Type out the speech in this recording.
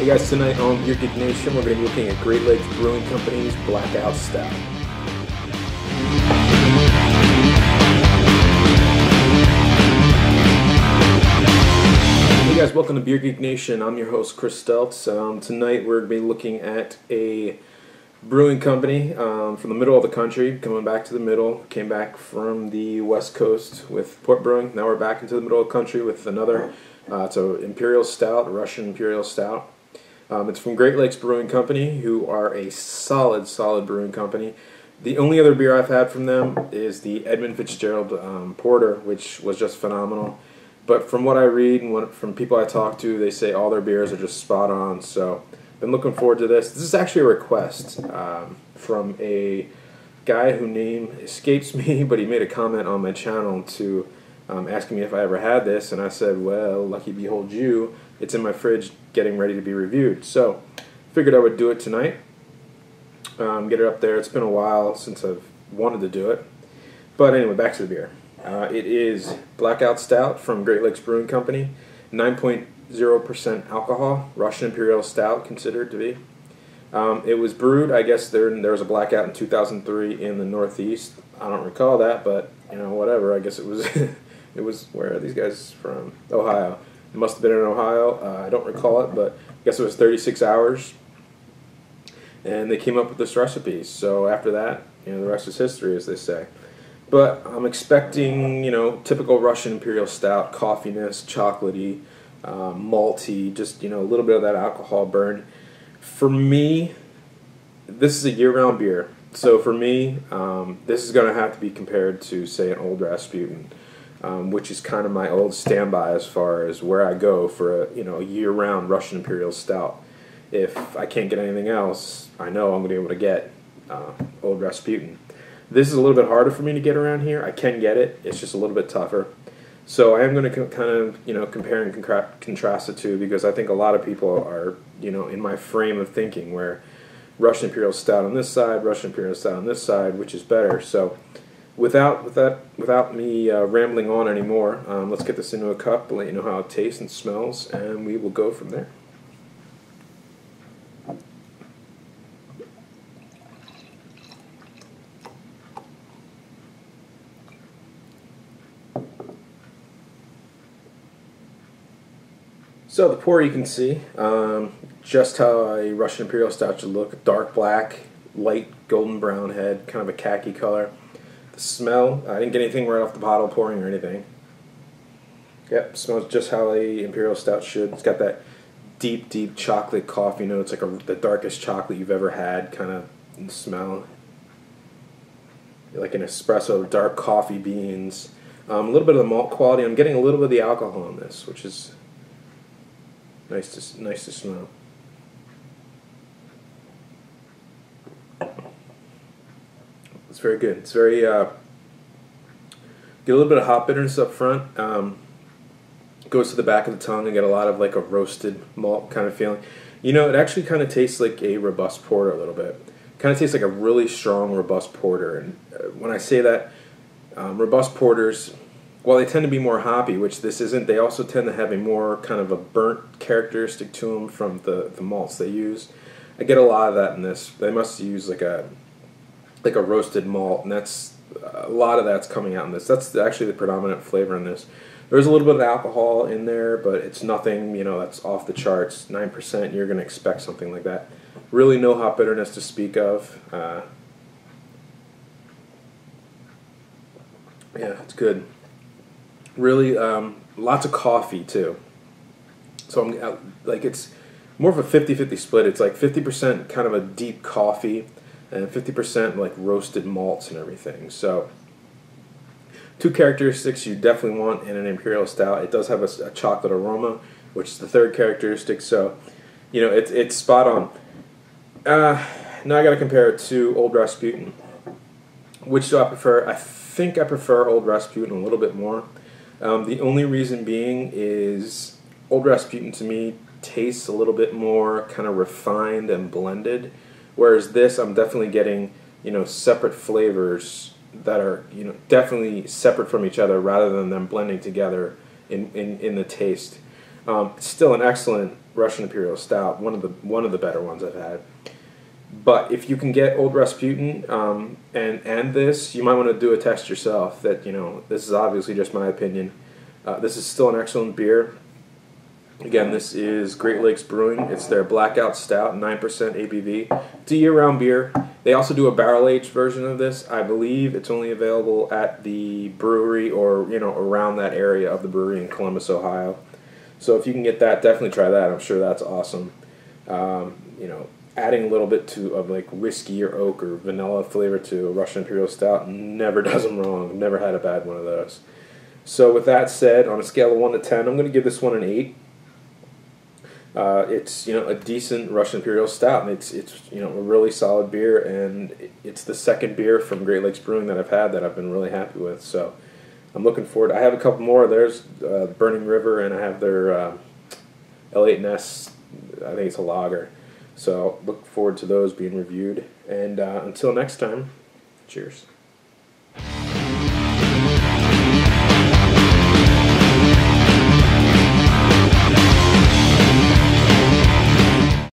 Hey guys, tonight on Geek Nation, we're going to be looking at Great Lakes Brewing Company's Blackout Stout. Hey guys, welcome to Beer Geek Nation. I'm your host, Chris Steltz. Tonight we're going to be looking at a brewing company from the middle of the country, coming back to the middle. Came back from the West Coast with Port Brewing. Now we're back into the middle of the country with another, it's an Imperial Stout, a Russian Imperial Stout. It's from Great Lakes Brewing Company, who are a solid brewing company. The only other beer I've had from them is the Edmund Fitzgerald Porter, which was just phenomenal. But from what I read and from people I talk to, they say all their beers are just spot on. So been looking forward to this. This is actually a request from a guy whose name escapes me, but he made a comment on my channel to asking me if I ever had this, and I said, well, lucky behold you, it's in my fridge getting ready to be reviewed. So figured I would do it tonight, get it up there. It's been a while since I've wanted to do it. But anyway, back to the beer. It is Blackout Stout from Great Lakes Brewing Company, 9.0% alcohol, Russian Imperial Stout considered to be. It was brewed, I guess there was a blackout in 2003 in the Northeast. I don't recall that, but you know, whatever. I guess it was it was, where are these guys from? Ohio. It must have been in Ohio. I don't recall it, but I guess it was 36 hours. And they came up with this recipe. So after that, you know, the rest is history, as they say. But I'm expecting, you know, typical Russian Imperial Stout, coffeeness, chocolatey, malty, just, you know, a little bit of that alcohol burn. For me, this is a year-round beer. So for me, this is going to have to be compared to, say, an Old Rasputin, which is kind of my old standby as far as where I go for a, you know, a year-round Russian Imperial Stout. If I can't get anything else, I know I'm going to be able to get Old Rasputin. This is a little bit harder for me to get around here. I can get it. It's just a little bit tougher. So I am going to kind of, you know, compare and contrast the two, because I think a lot of people are, you know, in my frame of thinking where Russian Imperial Stout on this side, Russian Imperial Stout on this side, which is better. So without me rambling on anymore, let's get this into a cup and let you know how it tastes and smells, and we will go from there. So the pour, you can see just how a Russian Imperial Stout should look. Dark black, light golden brown head, kind of a khaki color. The smell, I didn't get anything right off the bottle pouring or anything. Yep, smells just how a Imperial Stout should. It's got that deep chocolate coffee notes, like the darkest chocolate you've ever had kind of smell. Like an espresso, dark coffee beans. A little bit of the malt quality. I'm getting a little bit of the alcohol in this, which is nice to smell. It's very good. It's very get a little bit of hop bitterness up front. Goes to the back of the tongue and get a lot of like a roasted malt kind of feeling. You know, it actually kind of tastes like a robust porter a little bit. Kind of tastes like a really strong robust porter. And when I say that, robust porters, while they tend to be more hoppy, which this isn't, they also tend to have a more kind of a burnt characteristic to them from the malts they use. I get a lot of that in this. They must use like a roasted malt, and that's a lot of that's coming out in this. That's actually the predominant flavor in this. There's a little bit of alcohol in there, but it's nothing, you know, that's off the charts. 9%, you're going to expect something like that. Really no hop bitterness to speak of. Yeah, it's good. Really, lots of coffee too. So I'm like, it's more of a 50-50 split. It's like 50% kind of a deep coffee and 50% like roasted malts and everything. So two characteristics you definitely want in an Imperial Stout. It does have a chocolate aroma, which is the third characteristic. So, you know, it's spot on. Now I got to compare it to Old Rasputin. Which do I prefer? I think I prefer Old Rasputin a little bit more. The only reason being is Old Rasputin to me tastes a little bit more kind of refined and blended, whereas this I'm definitely getting, you know, separate flavors that are, you know, definitely separate from each other rather than them blending together in the taste. Still an excellent Russian Imperial Stout, one of the better ones I've had. But if you can get Old Rasputin and this, you might want to do a test yourself. That, you know, this is obviously just my opinion. This is still an excellent beer. Again, this is Great Lakes Brewing. It's their Blackout Stout, 9% ABV. It's a year-round beer. They also do a barrel-aged version of this. I believe it's only available at the brewery or, you know, around that area of the brewery in Columbus, Ohio. So if you can get that, definitely try that. I'm sure that's awesome. You know, adding a little bit of like whiskey or oak or vanilla flavor to a Russian Imperial Stout never does them wrong. I've never had a bad one of those. So with that said, on a scale of 1 to 10, I'm going to give this one an 8. It's, you know, a decent Russian Imperial Stout, and it's you know, a really solid beer, and it's the second beer from Great Lakes Brewing that I've had that I've been really happy with. So I'm looking forward. I have a couple more. There's Burning River, and I have their L8NS. I think it's a lager. So look forward to those being reviewed. And until next time, cheers.